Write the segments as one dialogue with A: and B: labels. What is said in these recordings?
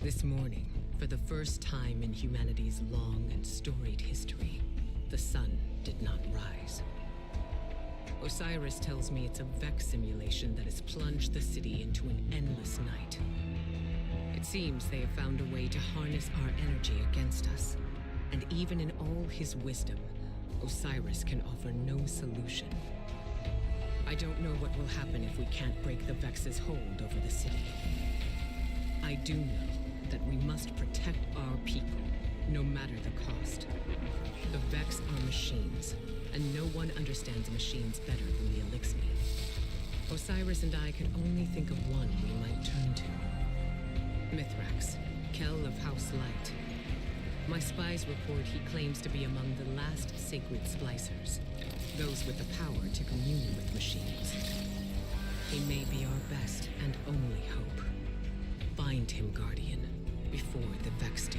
A: This morning, for the first time in humanity's long and storied history, the sun did not rise. Osiris tells me it's a Vex simulation that has plunged the city into an endless night. It seems they have found a way to harness our energy against us, and even in all his wisdom, Osiris can offer no solution. I don't know what will happen if we can't break the Vex's hold over the city. I do know that we must protect our people, no matter the cost. The Vex are machines, and no one understands machines better than the Elixni. Osiris and I could only think of one we might turn to. Mithrax, Kell of House Light. My spies report he claims to be among the last sacred splicers, those with the power to commune with machines. He may be our best and only hope. Find him, Guardian, before the Vex do.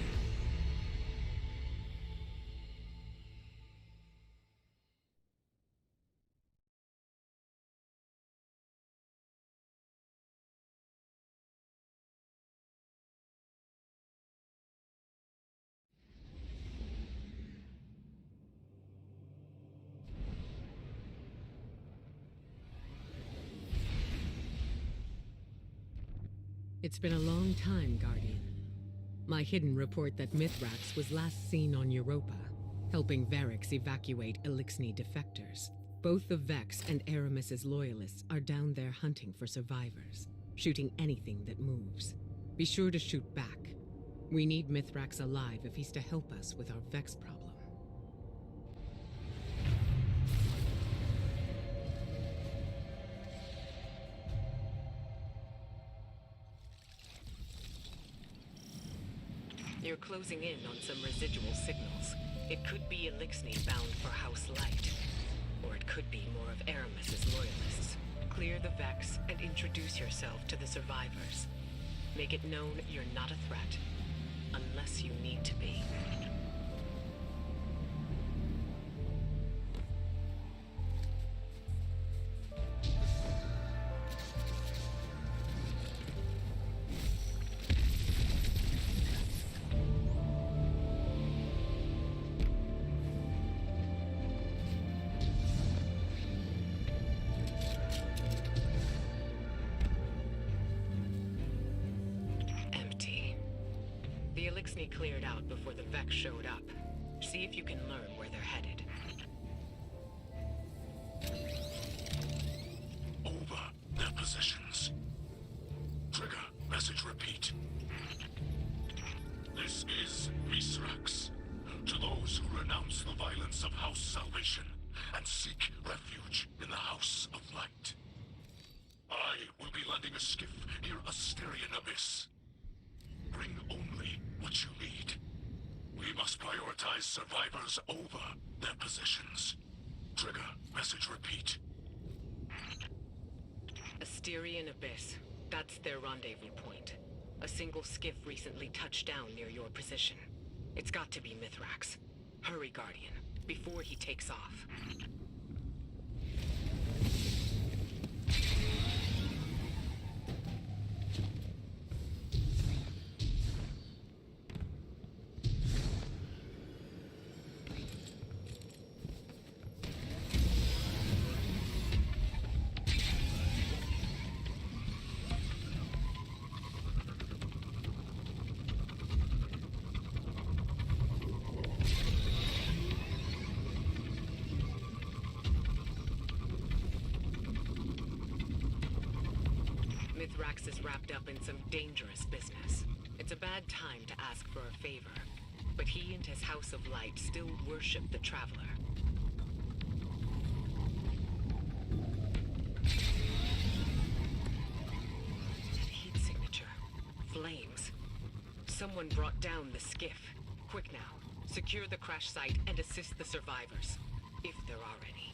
A: It's been a long time, Guardian. My hidden report that Mithrax was last seen on Europa, helping Varix evacuate Elixni defectors. Both the Vex and Aramis's loyalists are down there hunting for survivors, shooting anything that moves. Be sure to shoot back. We need Mithrax alive if he's to help us with our Vex problem. You're closing in on some residual signals. It could be Elixni bound for House Light. Or it could be more of Aramis's loyalists. Clear the Vex and introduce yourself to the survivors. Make it known you're not a threat. Unless you need to be. Cleared out before the Vex showed up. See if you can learn where they're headed.
B: Over their positions. Trigger, message repeat. This is Mithrax. To those who renounce the violence of House Salvation and seek refuge in the House of Light. I will be landing a skiff near Asterian Abyss. Bring only what you need. We must prioritize survivors over their positions. Trigger, message repeat.
A: Asterian Abyss. That's their rendezvous point. A single skiff recently touched down near your position. It's got to be Mithrax. Hurry, Guardian, before he takes off. Mithrax is wrapped up in some dangerous business. It's a bad time to ask for a favor, but he and his House of Light still worship the Traveler. Heat signature. Flames. Someone brought down the skiff. Quick now. Secure the crash site and assist the survivors, if there are any.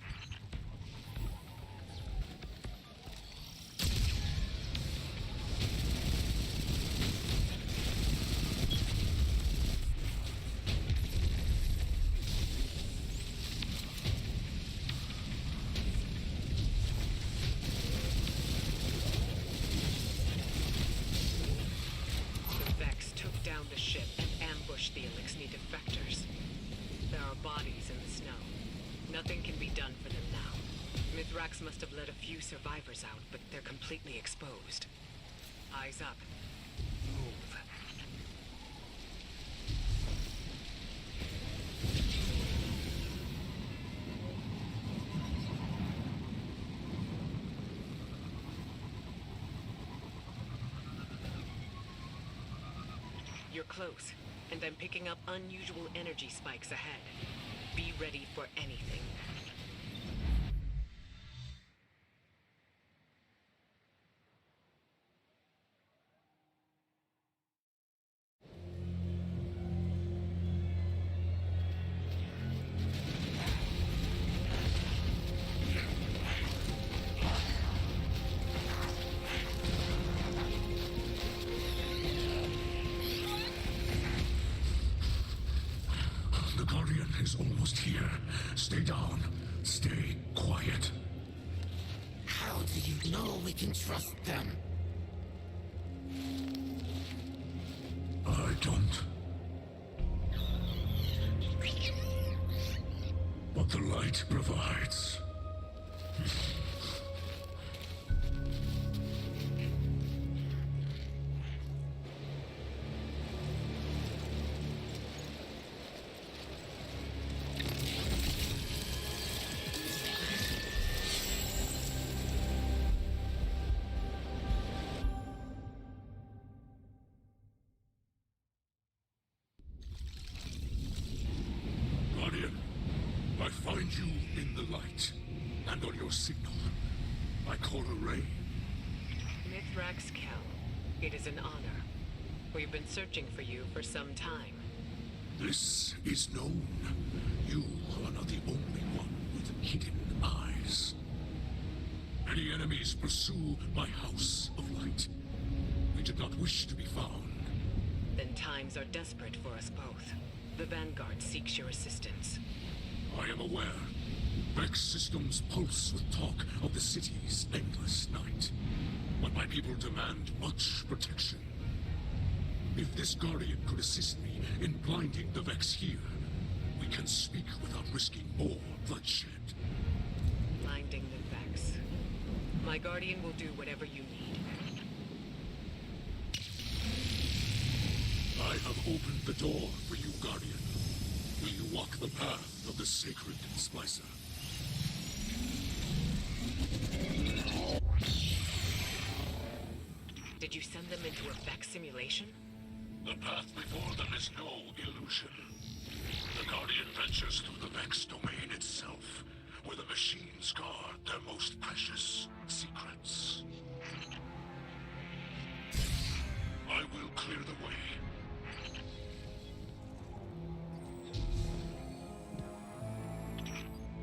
A: The Vex took ship and ambush the Elixni defectors. There are bodies in the snow. Nothing can be done for them now. Mithrax must have let a few survivors out, but they're completely exposed. Eyes up. Move. You're close, and I'm picking up unusual energy spikes ahead. Be ready for anything.
B: Is almost here. Stay down. Stay quiet.
C: How do you know we can trust them?
B: I don't. But the light provides. I find you in the light, and on your signal, I call a ray.
A: Mithrax Kell, it is an honor. We've been searching for you for some time.
B: This is known. You are not the only one with hidden eyes. Many enemies pursue my house of light. We did not wish to be found.
A: Then times are desperate for us both. The Vanguard seeks your assistance.
B: I am aware. Vex systems pulse with talk of the city's endless night. But my people demand much protection. If this Guardian could assist me in blinding the Vex here, we can speak without risking more bloodshed.
A: Blinding the Vex. My Guardian will do whatever you need.
B: I have opened the door for you, Guardian. Will you walk the path of the sacred Splicer?
A: Did you send them into a Vex simulation?
B: The path before them is no illusion. The Guardian ventures through the Vex domain itself, where the machines guard their most precious secrets. I will clear the way.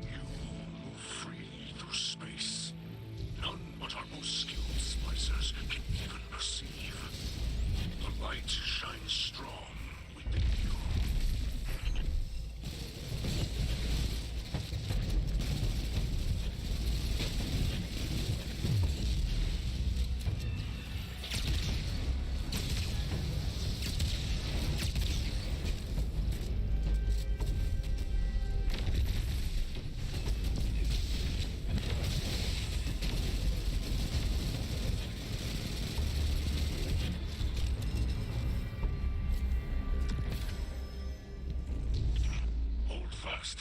B: You move freely through space. None but our most skilled splicers can even perceive. The light shines strong within you.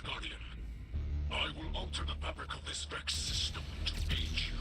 B: Guardian. I will alter the fabric of this Vex system to aid you.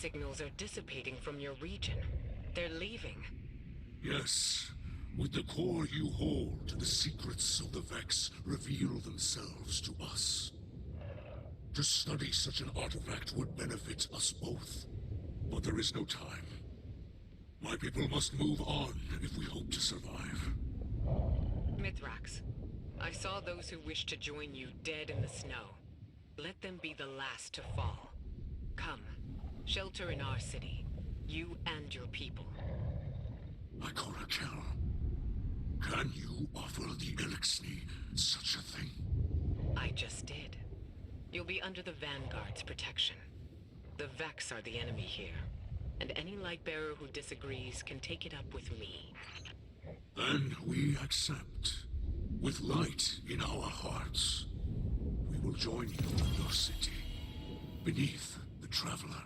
A: signals are dissipating from your region. They're leaving.
B: Yes. With the core you hold, the secrets of the Vex reveal themselves to us. To study such an artifact would benefit us both. But there is no time. My people must move on if we hope to survive.
A: Mithrax, I saw those who wished to join you dead in the snow. Let them be the last to fall. Come, shelter in our city. You and your people.
B: Ikora Kel, can you offer the Elixni such a thing?
A: I just did. You'll be under the Vanguard's protection. The Vex are the enemy here, and any Lightbearer who disagrees can take it up with me.
B: Then we accept. With light in our hearts, we will join you in your city, beneath the Traveler.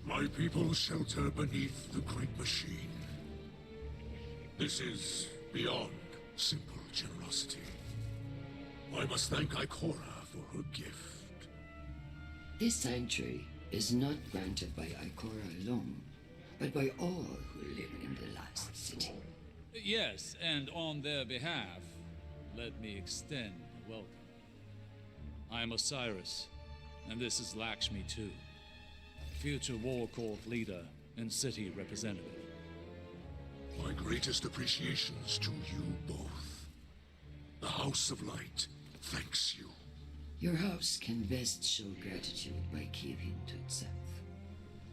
B: My people shelter beneath the great machine. This is beyond simple generosity. I must thank Ikora for her gift.
D: This sanctuary is not granted by Ikora alone, but by all who live in the last city.
E: Yes, and on their behalf, let me extend a welcome. I am Osiris, and this is Lakshmi too. Future War Court leader and city representative.
B: My greatest appreciations to you both. The House of Light thanks you.
D: Your house can best show gratitude by keeping to itself.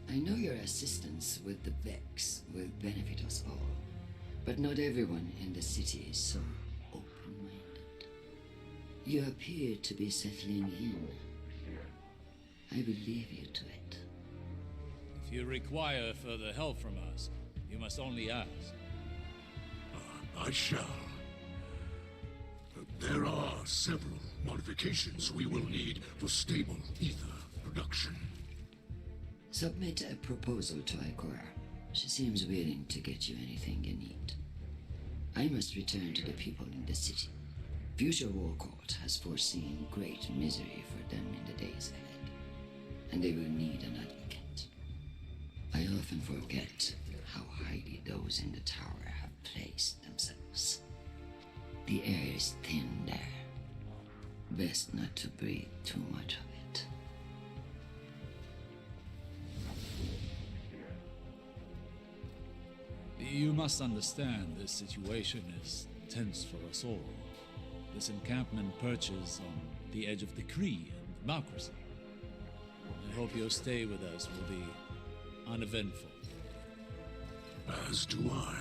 D: I know your assistance with the Vex will benefit us all, but not everyone in the city is so open-minded. You appear to be settling in. I will leave you to it.
E: If you require further help from us, you must only ask.
B: I shall. There are several modifications we will need for stable ether production.
D: Submit a proposal to Ikora. She seems willing to get you anything you need. I must return to the people in the city. Future War Court has foreseen great misery for them in the days ahead, and they will need an advocate. I often forget how highly those in the tower have placed themselves. The air is thin there. Best not to breathe too much of it.
E: You must understand this situation is tense for us all. This encampment perches on the edge of decree and democracy. I hope your stay with us will be uneventful.
B: As do I.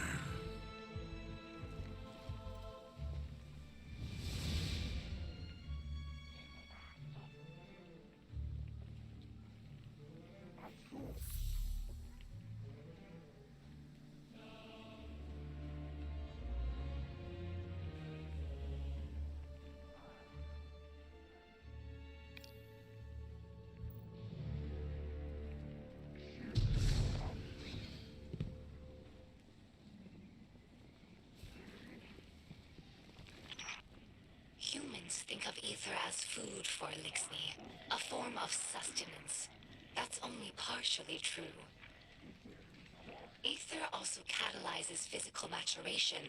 F: Humans think of ether as food for Elixni, a form of sustenance. That's only partially true. Ether also catalyzes physical maturation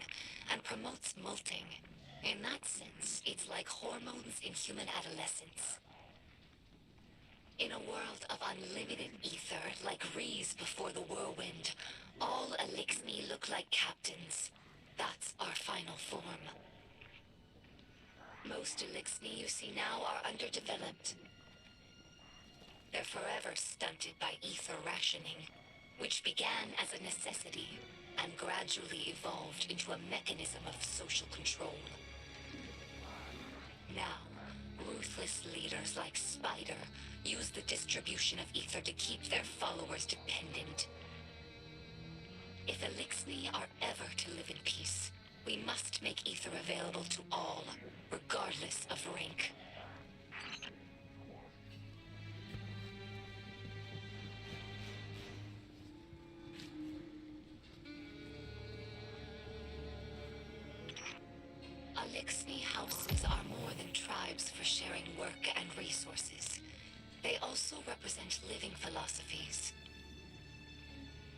F: and promotes molting. In that sense, it's like hormones in human adolescence. In a world of unlimited ether, like Rees before the whirlwind, all Elixni look like captains. That's our final form. Most Elixni you see now are underdeveloped. They're forever stunted by ether rationing, which began as a necessity and gradually evolved into a mechanism of social control. Now, ruthless leaders like Spider use the distribution of ether to keep their followers dependent. If Elixni are ever to live in peace, we must make ether available to all, regardless of rank. Elixni houses are more than tribes for sharing work and resources. They also represent living philosophies.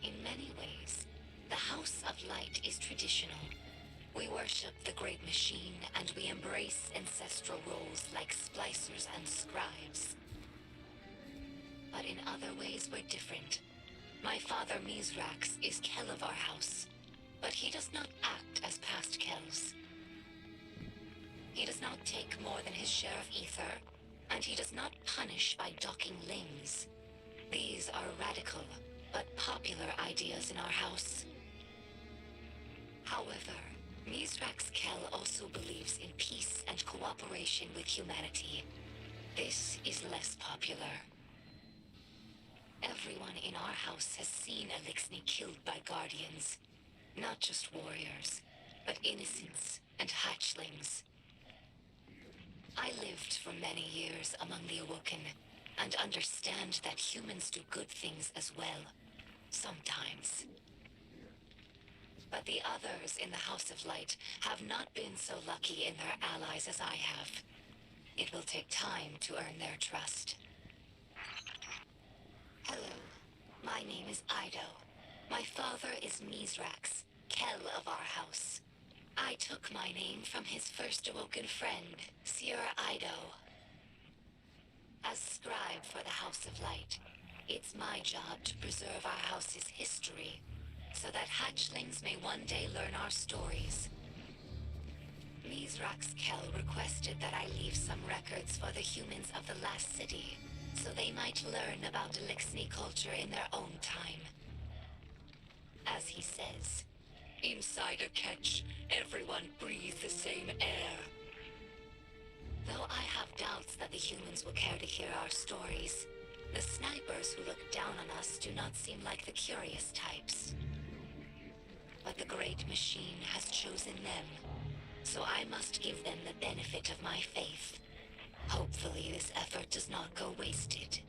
F: In many ways, the House of Light is traditional. We worship the Great Machine, and we embrace ancestral roles like splicers and scribes. But in other ways, we're different. My father, Mizrax, is Kel of our house, but he does not act as past Kels. He does not take more than his share of ether, and he does not punish by docking limbs. These are radical, but popular ideas in our house. However, Mizrax Kel also believes in peace and cooperation with humanity. This is less popular. Everyone in our house has seen Elixni killed by guardians. Not just warriors, but innocents and hatchlings. I lived for many years among the Awoken, and understand that humans do good things as well. Sometimes. But the others in the House of Light have not been so lucky in their allies as I have. It will take time to earn their trust. Hello, my name is Ido. My father is Mizrax, Kel of our house. I took my name from his first awoken friend, Sir Ido. As scribe for the House of Light, it's my job to preserve our house's history, so that hatchlings may one day learn our stories. Mizrax Kel requested that I leave some records for the humans of the last city, so they might learn about Elixni culture in their own time. As he says, inside a catch, everyone breathes the same air. Though I have doubts that the humans will care to hear our stories, the snipers who look down on us do not seem like the curious types. But the Great Machine has chosen them, so I must give them the benefit of my faith. Hopefully this effort does not go wasted.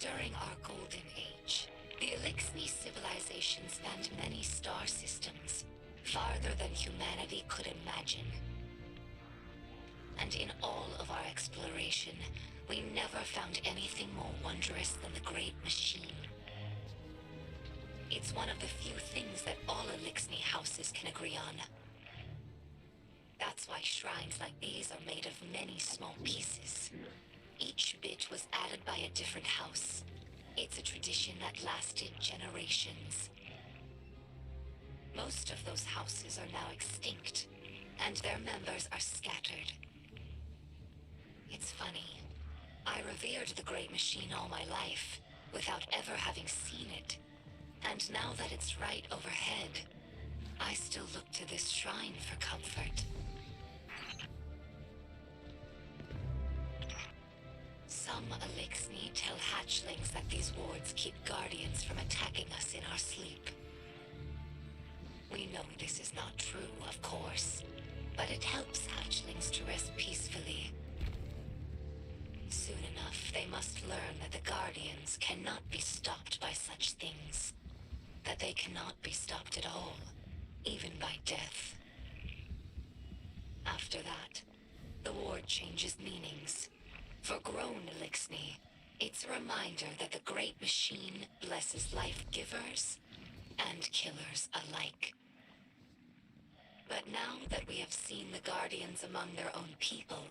F: During our Golden Age, the Elixni civilization spanned many star systems, farther than humanity could imagine. And in all of our exploration, we never found anything more wondrous than the Great Machine. It's one of the few things that all Elixni houses can agree on. That's why shrines like these are made of many small pieces. Each bit was added by a different house. It's a tradition that lasted generations. Most of those houses are now extinct, and their members are scattered. It's funny. I revered the Great Machine all my life, without ever having seen it. And now that it's right overhead, I still look to this shrine for comfort. Some Elixni tell hatchlings that these wards keep guardians from attacking us in our sleep. We know this is not true, of course, but it helps hatchlings to rest peacefully. Soon enough, they must learn that the guardians cannot be stopped by such things. That they cannot be stopped at all, even by death. After that, the ward changes meanings. For grown Elixni, it's a reminder that the Great Machine blesses life givers and killers alike. But now that we have seen the Guardians among their own people,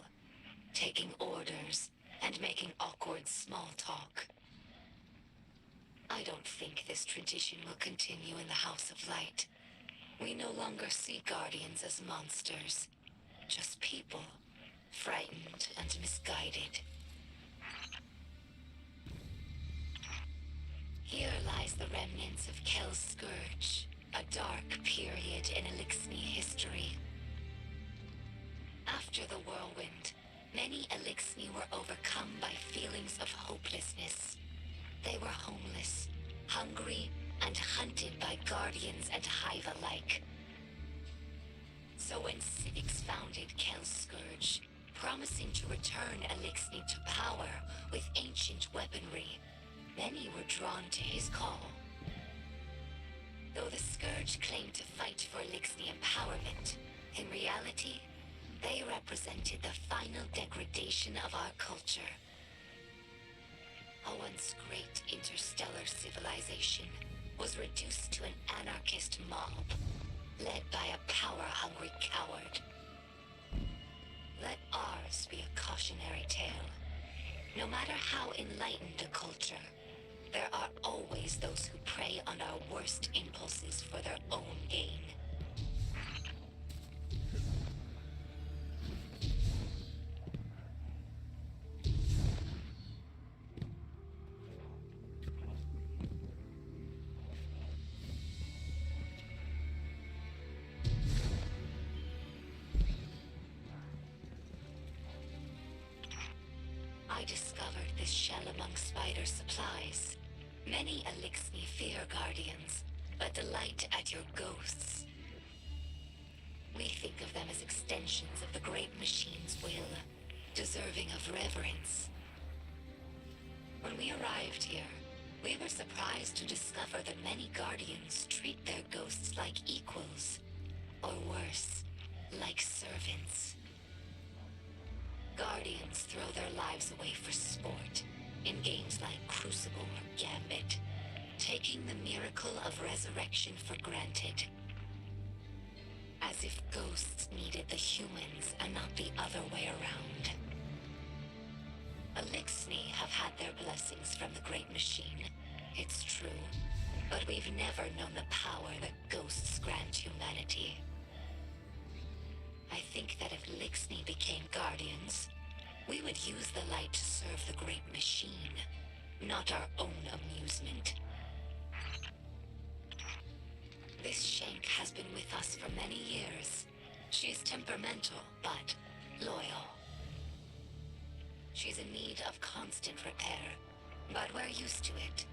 F: taking orders and making awkward small talk, I don't think this tradition will continue in the House of Light. We no longer see Guardians as monsters, just people, frightened and misguided. Here lies the remnants of Kel's Scourge, a dark period in Elixni history. After the whirlwind, many Elixni were overcome by feelings of hopelessness. They were homeless, hungry, and hunted by Guardians and Hive alike. So when Civics founded Kel's Scourge, promising to return Elixni to power with ancient weaponry, many were drawn to his call. Though the Scourge claimed to fight for Elixni empowerment, in reality, they represented the final degradation of our culture. A once great interstellar civilization was reduced to an anarchist mob, led by a power-hungry coward. Let ours be a cautionary tale. No matter how enlightened a culture, there are always those who prey on our worst impulses for their own gain. I discovered this shell among spider supplies. Many Elixni fear Guardians, but delight at your ghosts. We think of them as extensions of the great machine's will, deserving of reverence. When we arrived here, we were surprised to discover that many Guardians treat their ghosts like equals, or worse, like servants. Guardians throw their lives away for sport, in games like Crucible or Gambit, taking the miracle of resurrection for granted. As if ghosts needed the humans and not the other way around. Elixni have had their blessings from the Great Machine, it's true, but we've never known the power that ghosts grant humanity. I think that if Elixni became Guardians, we would use the light to serve the Great Machine, not our own amusement. This Shank has been with us for many years. She is temperamental, but loyal. She's in need of constant repair, but we're used to it.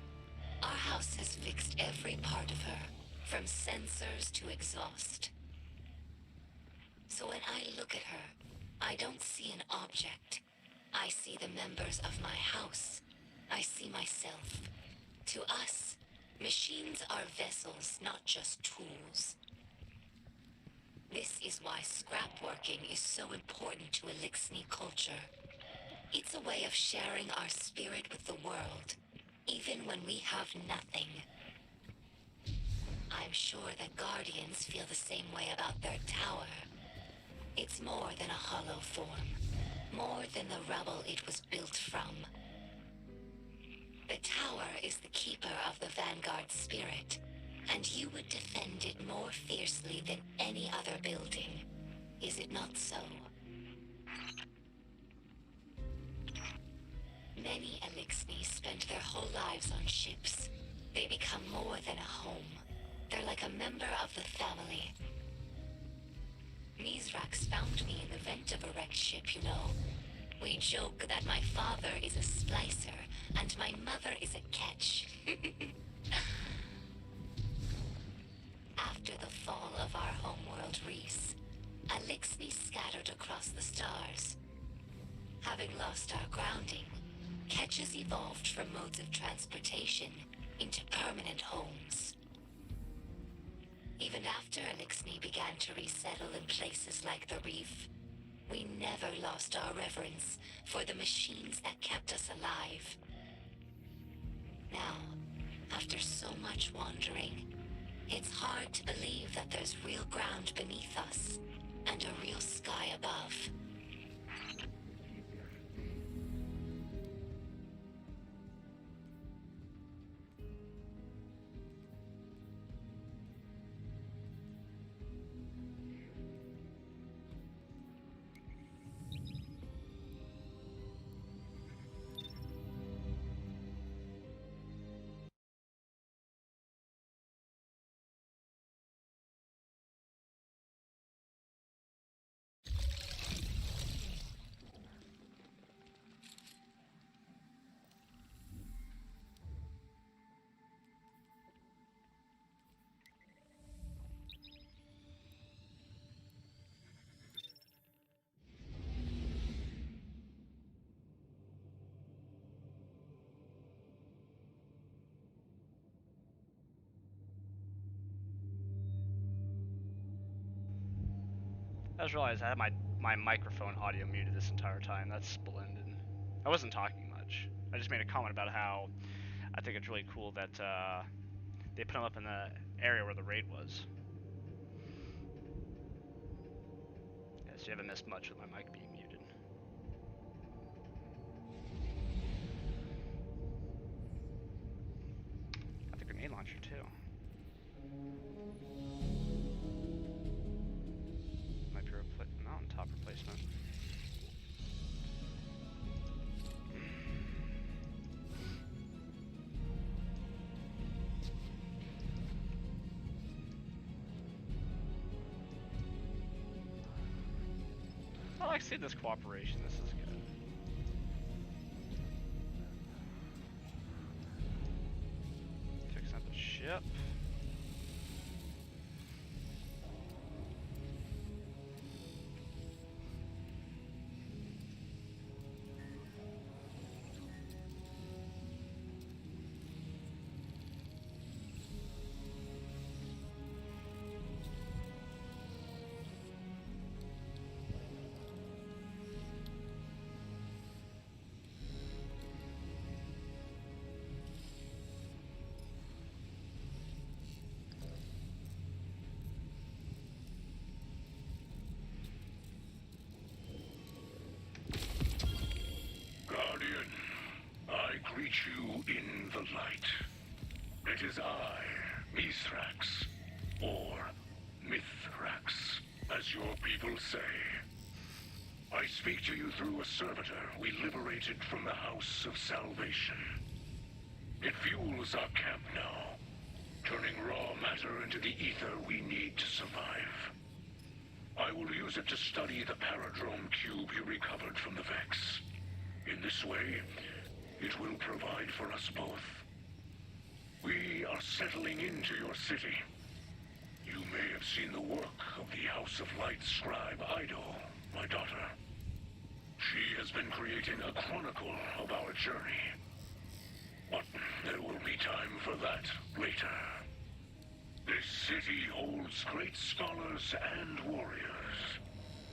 F: Our house has fixed every part of her, from sensors to exhaust. So when I look at her, I don't see an object. I see the members of my house. I see myself. To us, machines are vessels, not just tools. This is why scrapworking is so important to Elixni culture. It's a way of sharing our spirit with the world, even when we have nothing. I'm sure that Guardians feel the same way about their tower. It's more than a hollow form, more than the rubble it was built from. The tower is the keeper of the Vanguard spirit, and you would defend it more fiercely than any other building. Is it not so? Many Elixni spend their whole lives on ships. They become more than a home. They're like a member of the family. Mizrax found me in the vent of a wrecked ship, you know. We joke that my father is a splicer and my mother is a catch. After the fall of our homeworld Reese, Elixni scattered across the stars. Having lost our grounding, catches evolved from modes of transportation into permanent homes. Even after Elixni began to resettle in places like the reef, we never lost our reverence for the machines that kept us alive. Now, after so much wandering, it's hard to believe that there's real ground beneath us and a real sky above.
G: I just realized I had my microphone audio muted this entire time. That's splendid. I wasn't talking much. I just made a comment about how I think it's really cool that they put them up in the area where the raid was. Yeah, so you haven't missed much with my mic being muted. Got the grenade launcher too. Might be mountaintop replacement. I like seeing this cooperation. This is good. Fixing up the ship.
B: Greet you in the light. It is I, Mithrax, or Mithrax, as your people say. I speak to you through a servitor we liberated from the House of Salvation. It fuels our camp now, turning raw matter into the ether we need to survive. I will use it to study the paradrome cube you recovered from the Vex. In this way, it will provide for us both. We are settling into your city. You may have seen the work of the House of Light scribe Ido, my daughter. She has been creating a chronicle of our journey. But there will be time for that later. This city holds great scholars and warriors.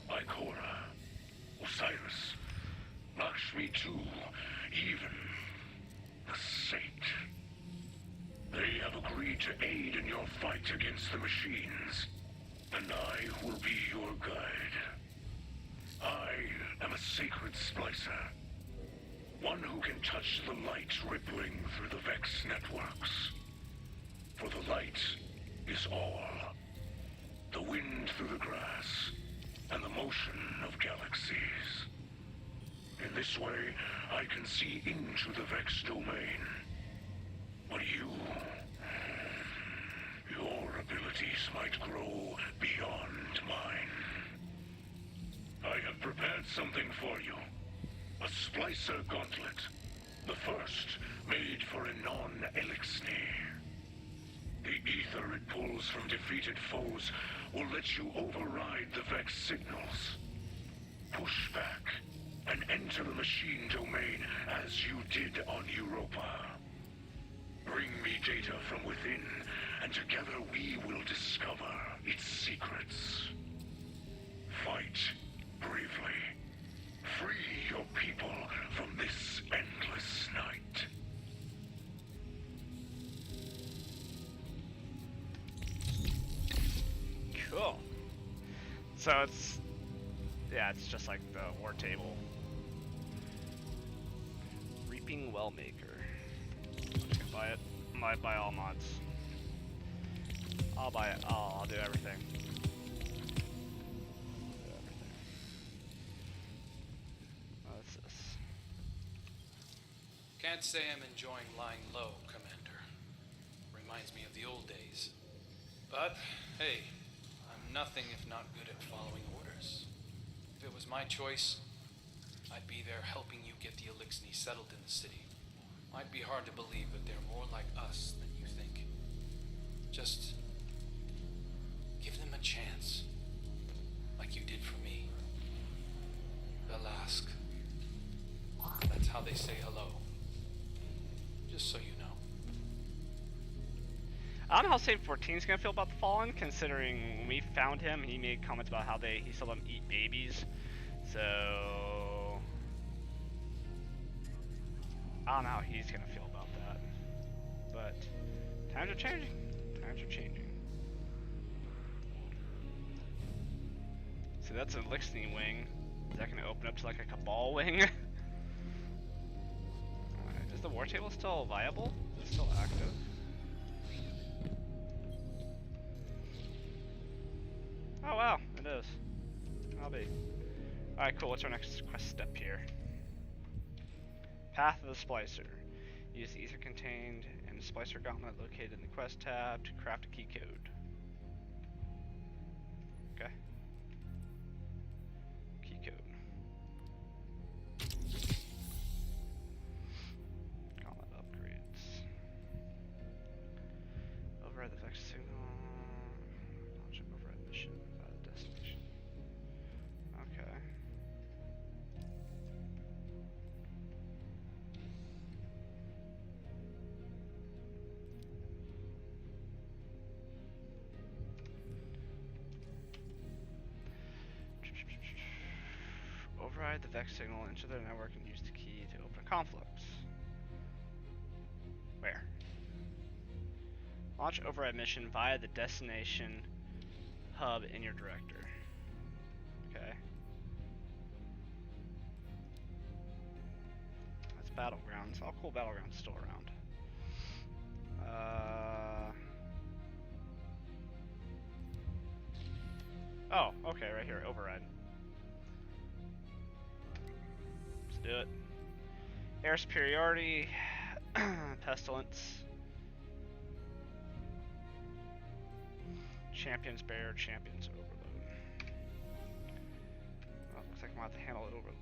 B: Ikora, Osiris, Lakshmi too, even the Saint. They have agreed to aid in your fight against the machines, and I will be your guide. I am a sacred splicer, one who can touch the light rippling through the Vex networks. For the light is all. The wind through the grass, and the motion of galaxies. In this way, I can see into the Vex domain. But your abilities might grow beyond mine. I have prepared something for you. A Splicer gauntlet. The first made for a non-Elixni. The ether it pulls from defeated foes will let you override the Vex signals. Push back and enter the machine domain as you did on Europa. Bring me data from within, and together we will discover its secrets. Fight bravely. Free your people from this endless night.
G: Cool. So it's just like the war table. Reaping Wellmaker. I'm just gonna buy it. I might buy all mods. I'll buy it. I'll do everything. What's this?
H: Can't say I'm enjoying lying low, Commander. Reminds me of the old days. But, hey, I'm nothing if not good at following orders. If it was my choice, I'd be there helping you get the Elixni settled in the city. Might be hard to believe, but they're more like us than you think. Just give them a chance, like you did for me. They'll ask. That's how they say hello. Just so you know.
G: I don't know how Save 14 is gonna feel about the Fallen, considering when we found him, he made comments about how he saw them eat babies. So I don't know how he's gonna feel about that. But times are changing. Times are changing. So that's a Lixney wing. Is that gonna open up to like a Cabal wing? Is the war table still viable? Is it still active? Oh wow, it is. I'll be. Alright, cool. What's our next quest step here? Path of the Splicer. Use the ether contained in the Splicer gauntlet located in the quest tab to craft a key code. Okay. Key code. Gauntlet upgrades. Override the vex signal. Launch an override mission by the destination. Okay. Override the vex signal into their network and use the key to open conflicts. Where? Launch override mission via the destination hub in your director. Okay. That's Battlegrounds. All cool Battlegrounds still around. Oh, okay, right here, override. Let's do it. Air superiority, pestilence. Champions barrier, champions overload. Well, looks like I'm gonna have to handle it overload.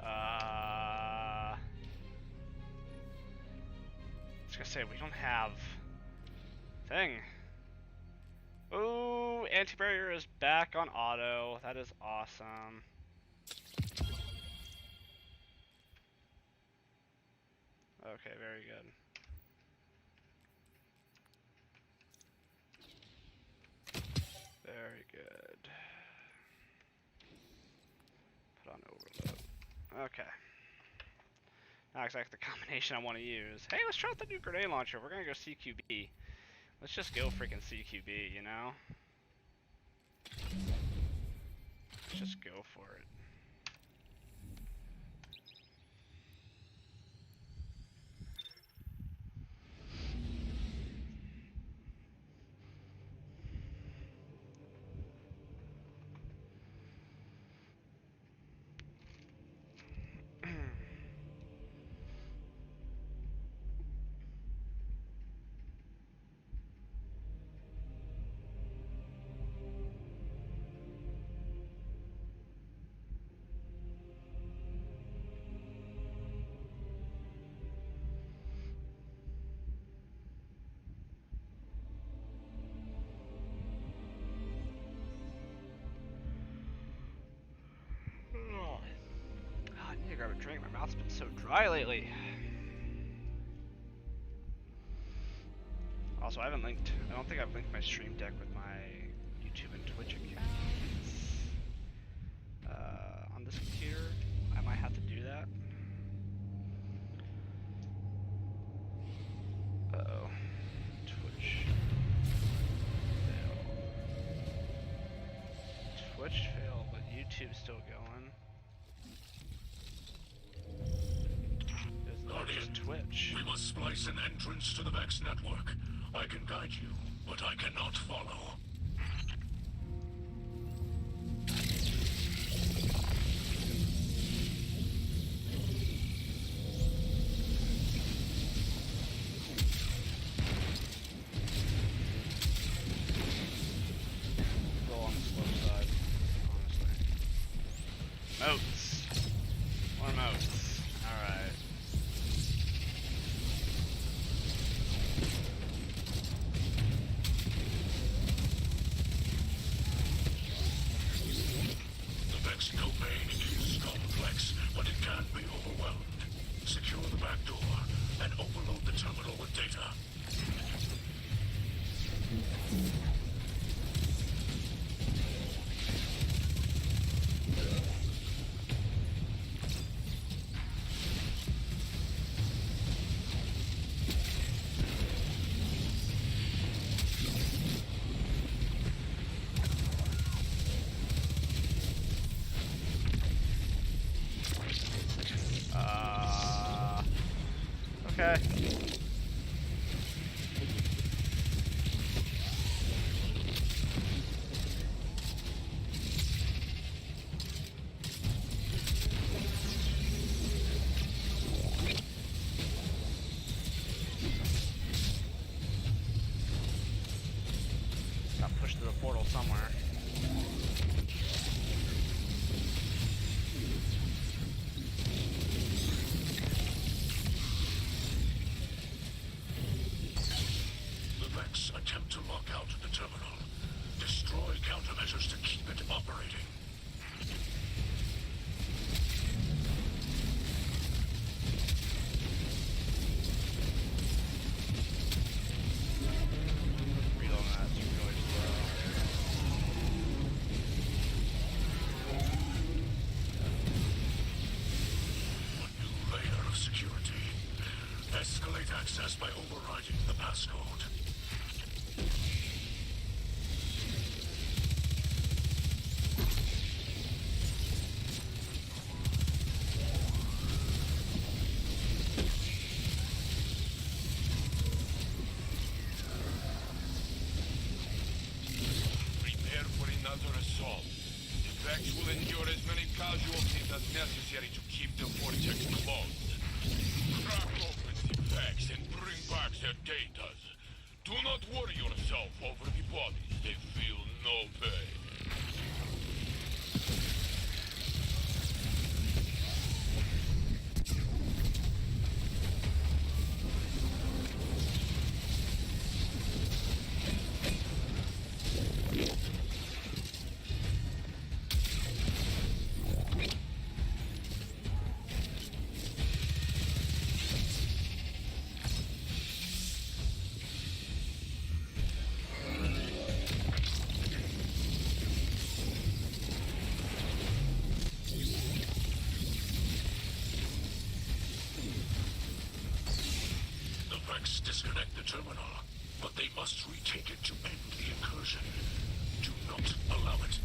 G: I was gonna say we don't have thing. Ooh, anti-barrier is back on auto. That is awesome. Okay, very good. Very good. Put on overload. Okay. Not exactly the combination I want to use. Hey, let's try out the new grenade launcher. We're gonna go CQB. Let's just go freaking CQB, you know? Let's just go for it. Grab a drink. My mouth's been so dry lately. Also, I don't think I've linked my stream deck with my YouTube and Twitch accounts. On this computer, I might have to do that. Uh-oh. Twitch. Fail. Twitch failed, but YouTube's still going. Just Twitch.
B: We must splice an entrance to the Vex network. I can guide you, but I cannot follow.
G: Roll on the slow side, honestly. Moats. More moats. Alright. portal somewhere.
B: The Vex attempt to lock out the terminal. Destroy countermeasures to keep it operating.
G: Read on that, it's really slow.
B: A new layer of security. Escalate access by overriding the passcode.
I: Prepare for another assault. The Vex will endure as many casualties as necessary to keep the vortex closed. Crack open the Vex and bring back their data. Do not worry yourself over the bodies. They feel no pain.
B: The Vex disconnect the terminal, but they must retake it to end the incursion. Do not allow it.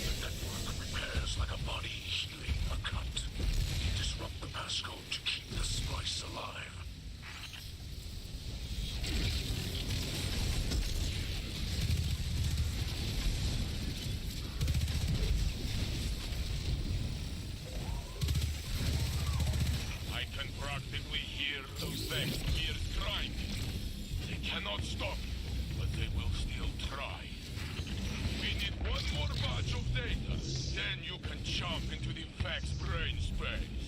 B: The network repairs like a body healing a cut. Disrupt the passcode to keep the splice alive.
I: I can practically hear those Vex gears grinding. They cannot stop you, but they will still try. We need one more batch of data. Then you can jump into the Vex brain space.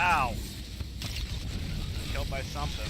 G: Ow! Killed by something.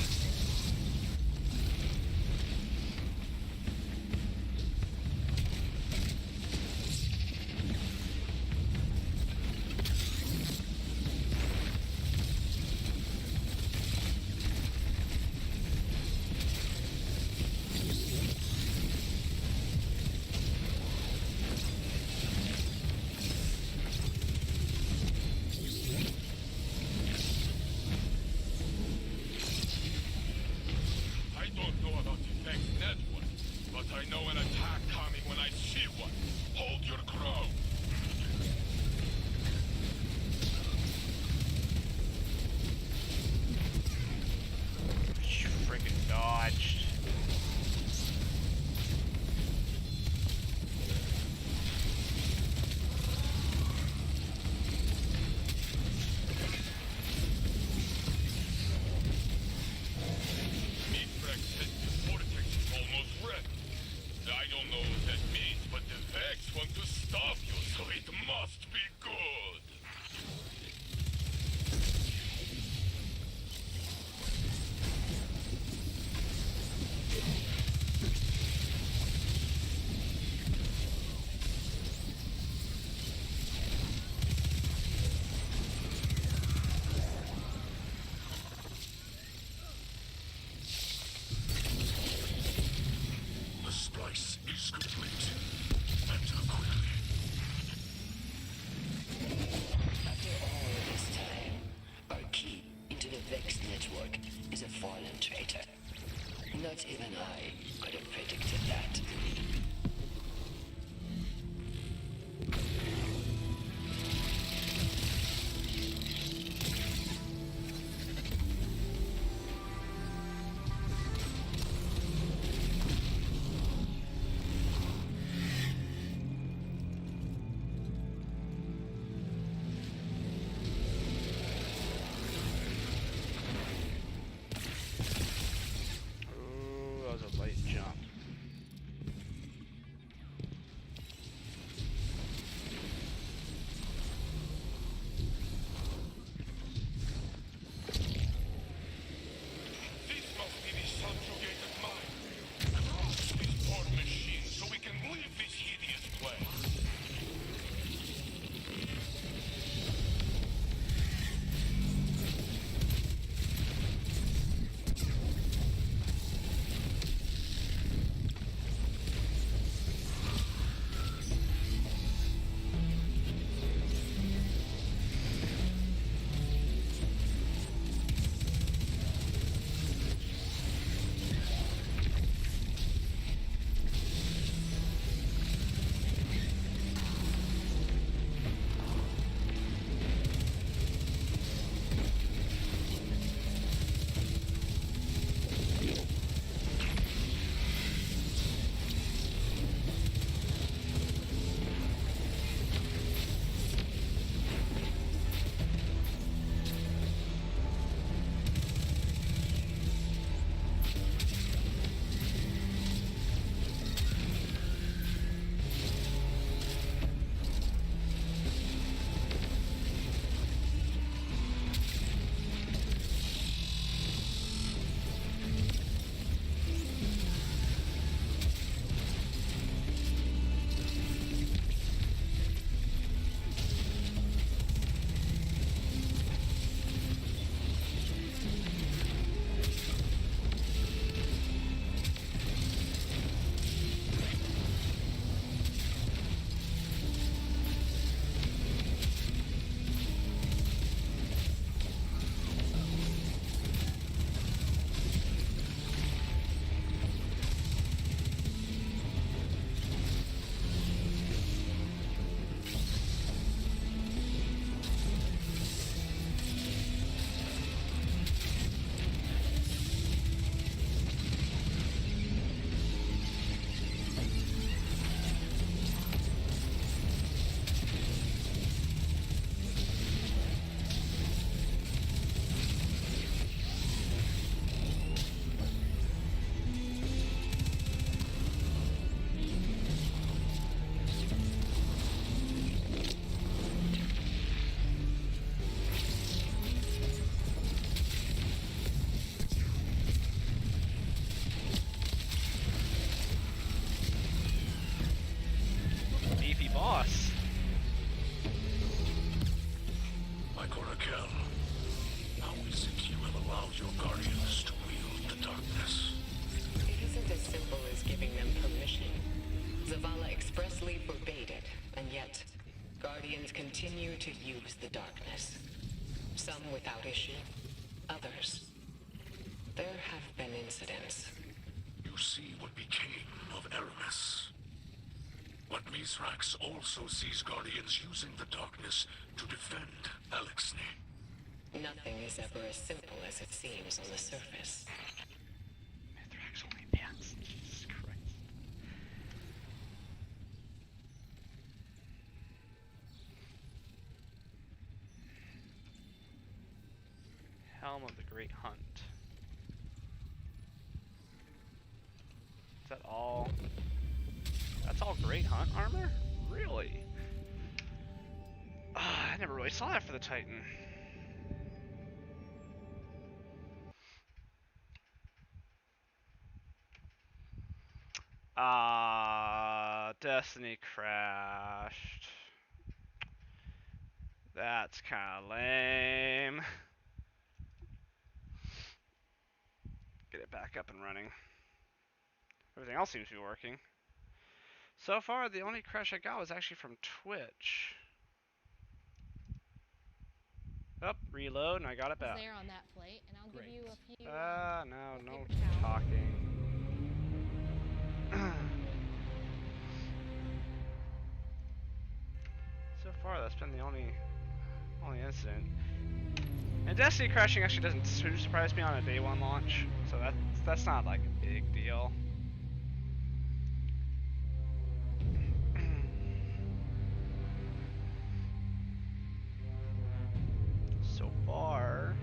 I: I don't know about the Vex network, but I know an attack coming when I see one. Hold your ground.
G: You freaking dodged.
I: Meatfrex says the vortex is almost ready. I don't know what that means, but the Vex want to stop you, so it must be good.
B: The splice is complete. Enter quickly.
D: After all this time, our key into the Vex network is a fallen traitor. Not even I could have predicted that.
A: Continue to use the darkness. Some without issue, others. There have been incidents.
B: You see what became of Aurous. But Mithrax also sees Guardians using the darkness to defend Alexei.
A: Nothing is ever as simple as it seems on the surface.
G: Mithrax only dance. Jesus Christ. Helm of the Great Hunt. Is that all? That's all Great Hunt armor? Really? I never really saw that for the Titan. Destiny crashed. That's kinda lame. Get it back up and running. Everything else seems to be working. So far, the only crash I got was actually from Twitch. Up, reload, and I got it back.
J: There on that plate, and I'll give you a few.
G: No
J: paper towels.
G: talking. So far, that's been the only incident. And Destiny crashing actually doesn't too surprise me on a day one launch, so that's not like a big deal. So far,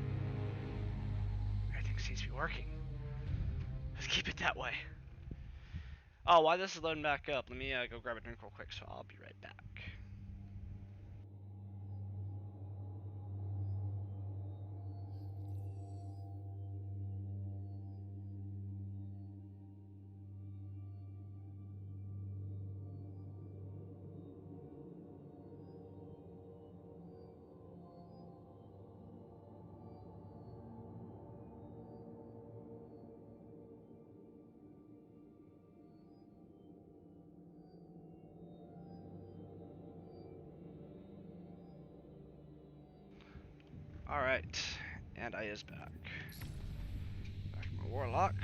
G: everything seems to be working. Let's keep it that way. Oh, while this is loading back up, let me go grab a drink real quick, so I'll be right back. Alright, and I is back. Back to my Warlock.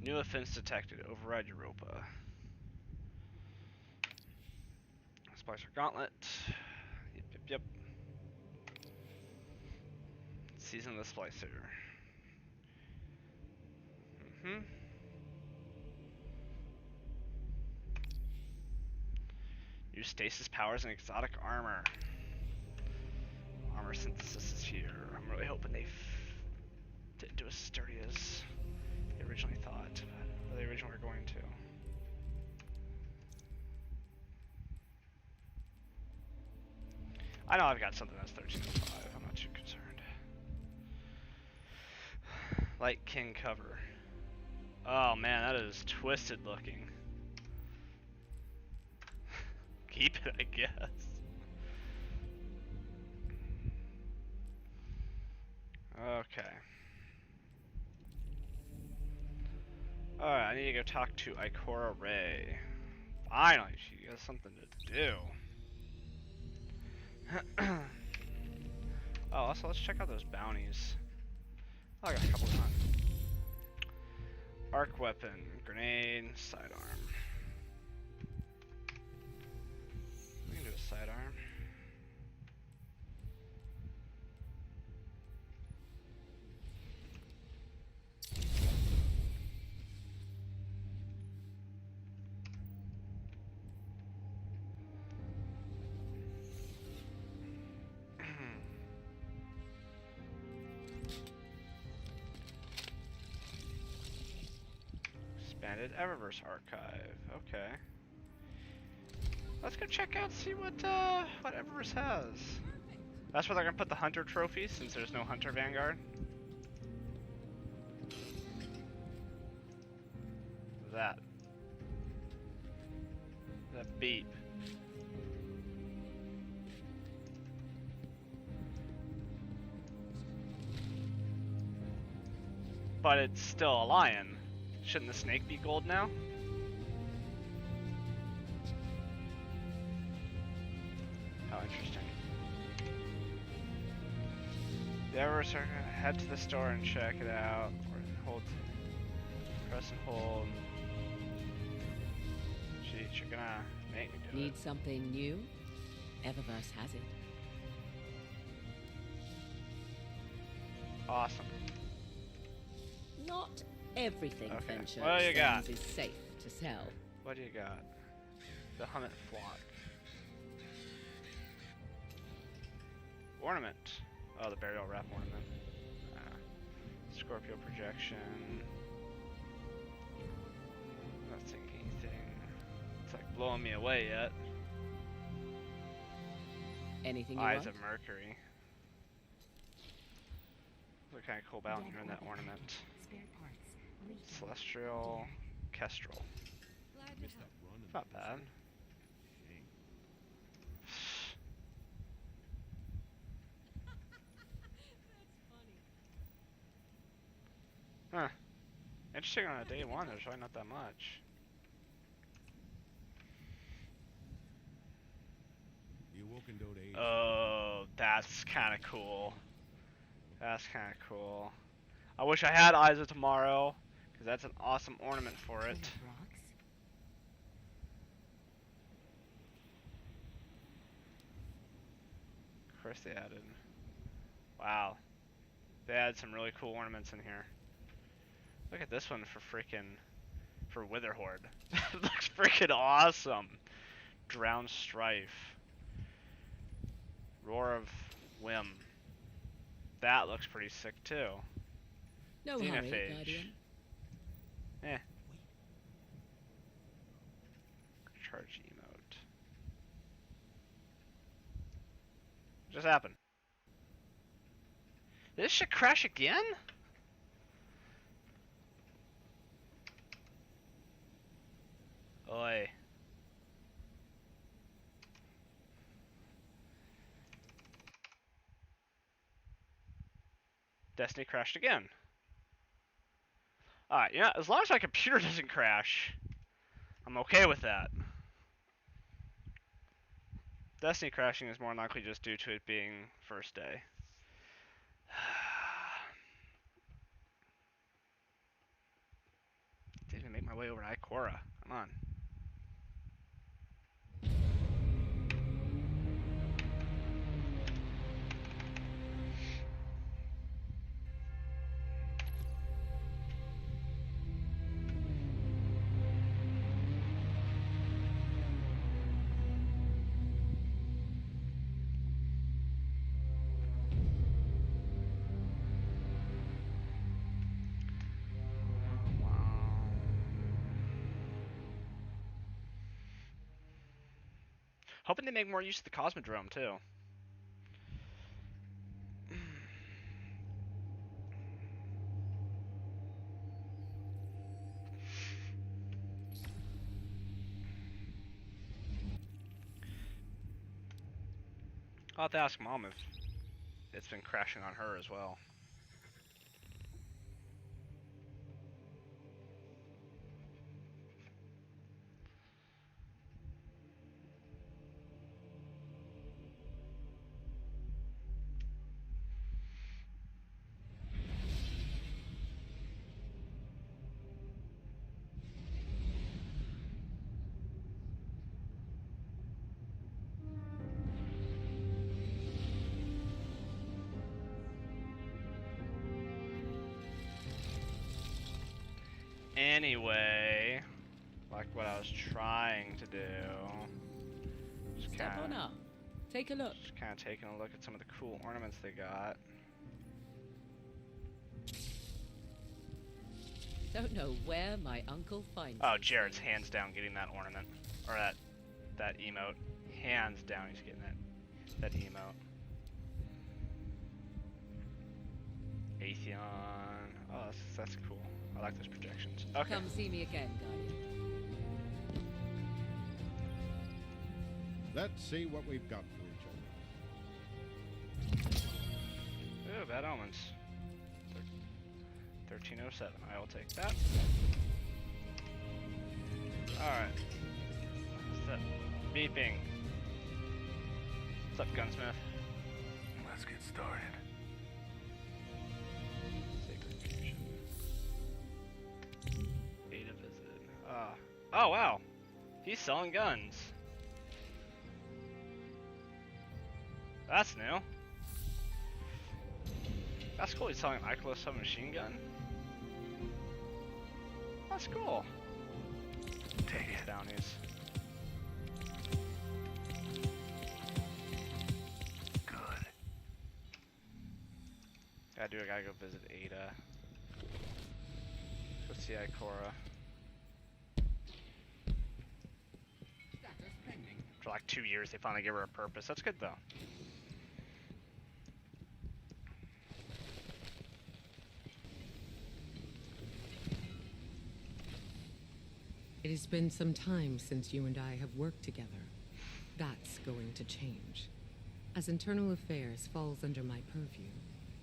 G: New offense detected, override Europa. Splicer Gauntlet. Yep. Season the Splicer. Use stasis powers and exotic armor. Armor synthesis is here. I'm really hoping they didn't do as sturdy as they originally thought, or they originally were going to. I know I've got something that's 1305. I'm not too concerned. LIGHTKIN cover. Oh man, that is twisted looking. Keep it, I guess. Okay. Alright, I need to go talk to Ikora Ray. Finally, she has something to do. Oh, also, let's check out those bounties. Oh, I got a couple done. Arc weapon, grenade, sidearm. We can do a sidearm. Expanded Eververse archive. Okay. Let's go check out, see what Eververse has. That's where they're gonna put the Hunter trophy, since there's no Hunter Vanguard. That beep. But it's still a lion. Shouldn't the snake be gold now? How interesting. The Aurous are gonna head to the store and check it out. Or hold, press and hold. Jeez, you're gonna make me do it.
A: Need something new? Eververse has it.
G: Awesome.
A: Not everything
G: Okay.
A: Venture
G: What do you got?
A: is safe to sell.
G: What do you got? The Hummet Flock. Ornament. Oh, the burial wrap ornament. Scorpio projection. Not seeing anything. It's like blowing me away yet.
A: Anything you
G: Eyes
A: want?
G: of Mercury. Look kind of cool bound here in that ornament. Celestial Kestrel. Not bad. Huh. Interesting on a day one, there's really not that much. Oh, that's kind of cool. That's kind of cool. I wish I had Eyes of Tomorrow, because that's an awesome ornament for it. Of course they added. Wow. They added some really cool ornaments in here. Look at this one for Witherhorde. It looks freaking awesome. Drowned Strife. Roar of Whim. That looks pretty sick too.
A: No hurry, Guardian.
G: Eh. Charge emote. What just happened? Did this shit crash again? Oi. Destiny crashed again. Alright, yeah, as long as my computer doesn't crash, I'm okay with that. Destiny crashing is more likely just due to it being first day. Didn't even make my way over to Ikora. Come on. Hoping they make more use of the Cosmodrome too. I'll have to ask Mom if it's been crashing on her as well. Anyway, like what I was trying to do.
A: Step on up. Take a look.
G: Just kind of taking a look at some of the cool ornaments they got.
A: Don't know where my uncle finds.
G: Oh, Jared's hands down getting that ornament, or that emote. Hands down, he's getting that emote. Atheon. Oh, that's cool. I like those projections. Okay.
A: Come see me again, Guardian.
K: Let's see what we've got for each other.
G: Ooh, bad omens. 1307. I will take that. Alright. What's that? Beeping. What's up, Gunsmith?
B: Let's get started.
G: Ada visited. Oh wow. He's selling guns. That's new. That's cool, he's selling an Achilles submachine gun. That's cool. Take these bounties.
B: Good.
G: I gotta go visit Ada. Go see Ikora. For like 2 years, they finally give her a purpose. That's good though.
A: It has been some time since you and I have worked together. That's going to change. As internal affairs falls under my purview,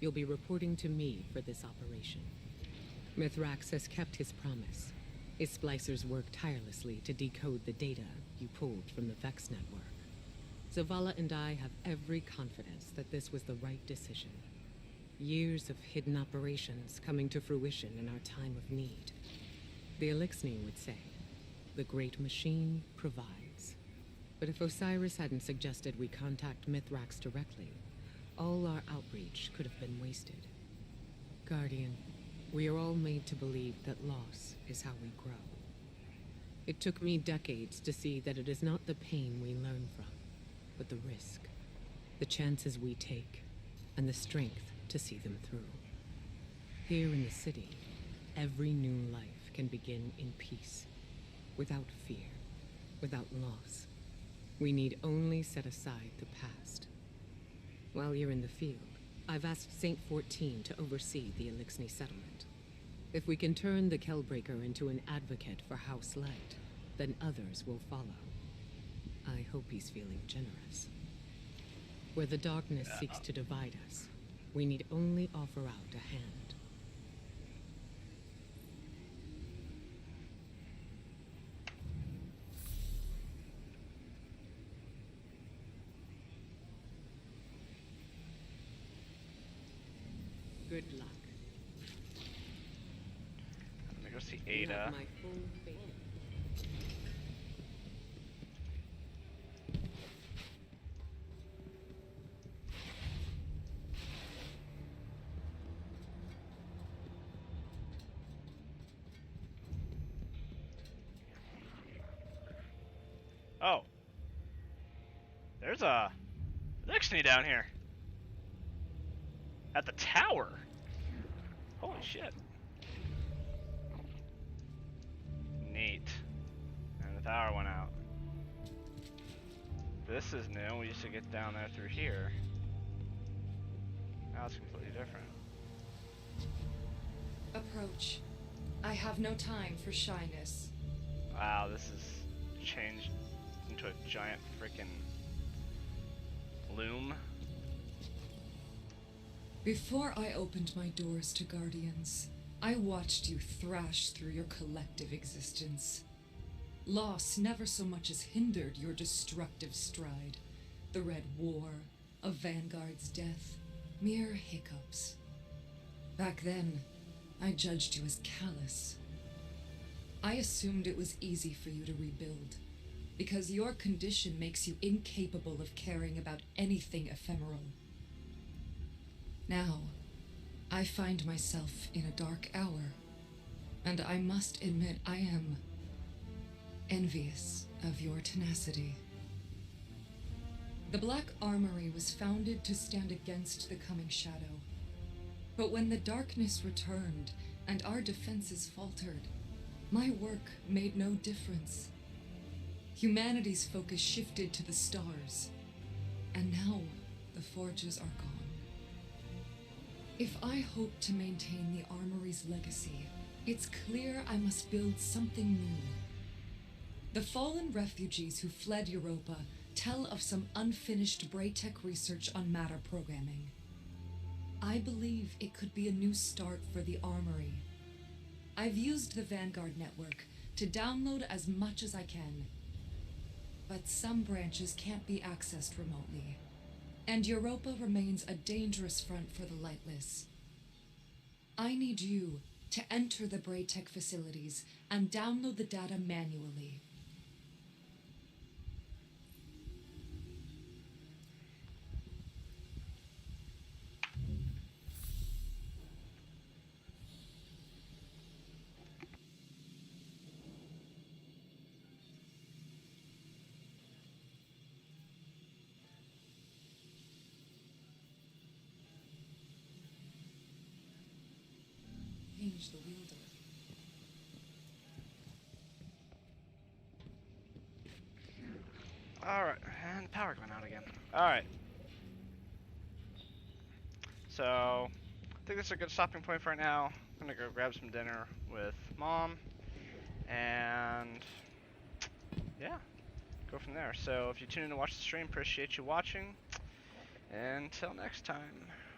A: you'll be reporting to me for this operation. Mithrax has kept his promise. His splicers work tirelessly to decode the data you pulled from the Vex network. Zavala and I have every confidence that this was the right decision. Years of hidden operations coming to fruition in our time of need. The Elixni would say, the great machine provides. But if Osiris hadn't suggested we contact Mithrax directly, all our outreach could have been wasted. Guardian, we are all made to believe that loss is how we grow. It took me decades to see that it is not the pain we learn from, but the risk, the chances we take, and the strength to see them through. Here in the city, every new life can begin in peace, without fear, without loss. We need only set aside the past. While you're in the field, I've asked Saint 14 to oversee the Elixni settlement. If we can turn the Kellbreaker into an advocate for House Light, then others will follow. I hope he's feeling generous. Where the darkness seeks to divide us, we need only offer out a hand. Good luck.
G: Let me go see
A: You have
G: Ada.
A: my full faith.
G: Oh. There's a Elixni down here. At the tower. Holy shit. Neat. And the tower went out. This is new. We used to get down there through here. Now it's completely different.
K: Approach. I have no time for shyness.
G: Wow, this is changed into a giant freaking loom.
K: Before I opened my doors to Guardians, I watched you thrash through your collective existence. Loss never so much as hindered your destructive stride. The Red War, a Vanguard's death, mere hiccups. Back then, I judged you as callous. I assumed it was easy for you to rebuild, because your condition makes you incapable of caring about anything ephemeral. Now, I find myself in a dark hour, and I must admit I am envious of your tenacity. The Black Armory was founded to stand against the coming shadow. But when the darkness returned and our defenses faltered, my work made no difference. Humanity's focus shifted to the stars, and now the forges are gone. If I hope to maintain the Armory's legacy, it's clear I must build something new. The fallen refugees who fled Europa tell of some unfinished Braytech research on matter programming. I believe it could be a new start for the Armory. I've used the Vanguard network to download as much as I can, but some branches can't be accessed remotely. And Europa remains a dangerous front for the Lightless. I need you to enter the Braytech facilities and download the data manually. Change the wielder.
G: Alright, and the power went out again. Alright. So, I think this is a good stopping point for right now. I'm gonna go grab some dinner with Mom. And, yeah, go from there. So, if you tune in to watch the stream, appreciate you watching. Until next time.